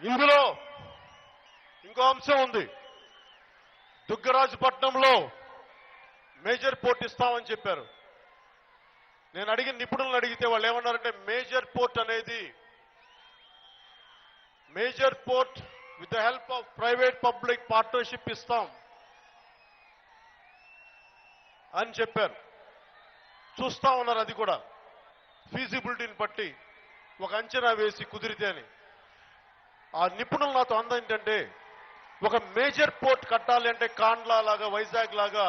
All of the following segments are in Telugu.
ఇందులో ఇంకో అంశం ఉంది. దుగ్గరాజపట్నంలో మేజర్ పోర్ట్ ఇస్తామని చెప్పారు. నేను అడిగిన నిపుణులను అడిగితే వాళ్ళు ఏమన్నారంటే మేజర్ పోర్ట్ అనేది major port with the help of private public partnership ఇస్తాం అని చెప్పారు. చూస్తా ఉన్నారు, అది కూడా ఫీజిబిలిటీని బట్టి ఒక అంచనా వేసి కుదిరితే అని. ఆ నిపుణులు నాతో అంద ఏంటంటే ఒక మేజర్ పోర్ట్ కట్టాలి అంటే కాండ్లా లాగా వైజాగ్ లాగా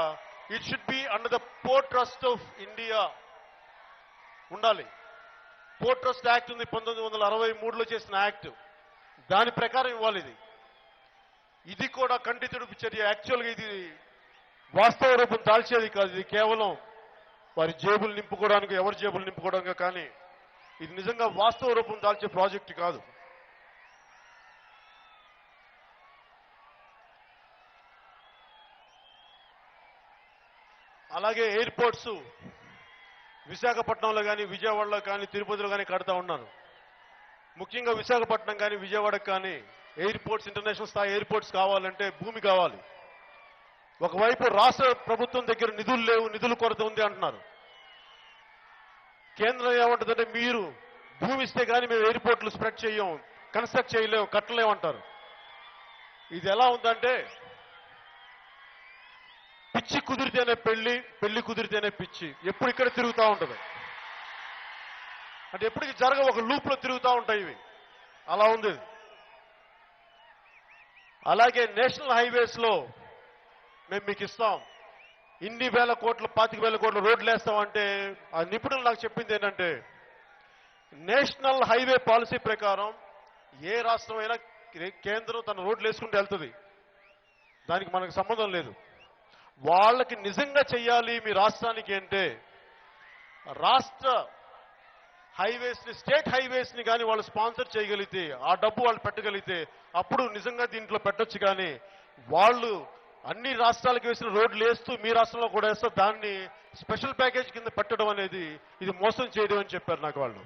it should be under the port trust of India ఉండాలి. పోర్ట్ ట్రస్ట్ యాక్ట్ ఉంది, 1963లో చేసిన యాక్ట్, దాని ప్రకారం ఇవ్వాలి. ఇది కూడా కంటి తుడుపు చర్య. యాక్చువల్గా ఇది వాస్తవ రూపం దాల్చేది కాదు. ఇది కేవలం వారి జేబులు నింపుకోవడానికి, ఎవరి జేబులు నింపుకోవడానికి, కానీ ఇది నిజంగా వాస్తవ రూపం దాల్చే ప్రాజెక్టు కాదు. అలాగే ఎయిర్పోర్ట్స్ విశాఖపట్నంలో కానీ విజయవాడలో కానీ తిరుపతిలో కానీ కడతా ఉన్నారు. ముఖ్యంగా విశాఖపట్నం కానీ విజయవాడకు కానీ ఎయిర్పోర్ట్స్, ఇంటర్నేషనల్ స్థాయి ఎయిర్పోర్ట్స్ కావాలంటే భూమి కావాలి. ఒకవైపు రాష్ట్ర ప్రభుత్వం దగ్గర నిధులు లేవు, నిధుల కొరత ఉంది అంటున్నారు. కేంద్రం ఏమంటుందంటే మీరు భూమి ఇస్తే కానీ మేము ఎయిర్పోర్ట్లు స్ప్రెడ్ చేయం, కన్స్ట్రక్ట్ చేయలేము, కట్టలేమంటారు. ఇది ఎలా ఉందంటే పిచ్చి కుదిరితేనే పెళ్లి, పెళ్లి కుదిరితేనే పిచ్చి. ఎప్పుడు ఇక్కడ తిరుగుతూ ఉంటుంది. అంటే ఎప్పటికీ ఒక లూప్లో తిరుగుతూ ఉంటాయి ఇవి. అలా ఉంది. అలాగే నేషనల్ హైవేస్ లో మేము మీకు ఇస్తాం, ఇన్ని వేల కోట్లు, 25,000 కోట్ల రోడ్లు వేస్తామంటే ఆ నిపుణులు నాకు చెప్పింది ఏంటంటే నేషనల్ హైవే పాలసీ ప్రకారం ఏ రాష్ట్రమైనా కేంద్రం తన రోడ్లు వేసుకుంటూ వెళ్తుంది. దానికి మనకు సంబంధం లేదు. వాళ్ళకి నిజంగా చెయ్యాలి మీ రాష్ట్రానికి అంటే రాష్ట్ర హైవేస్ ని, స్టేట్ హైవేస్ ని కానీ వాళ్ళు స్పాన్సర్ చేయగలిగితే, ఆ డబ్బు వాళ్ళు పెట్టగలిగితే అప్పుడు నిజంగా దీంట్లో పెట్టొచ్చు. కానీ వాళ్ళు అన్ని రాష్ట్రాలకు వేసిన రోడ్లు వేస్తూ మీ రాష్ట్రంలో కూడా వేస్తూ దాన్ని స్పెషల్ ప్యాకేజ్ కింద పెట్టడం అనేది ఇది మోసం చేయడం అని చెప్పారు నాకు వాళ్ళు.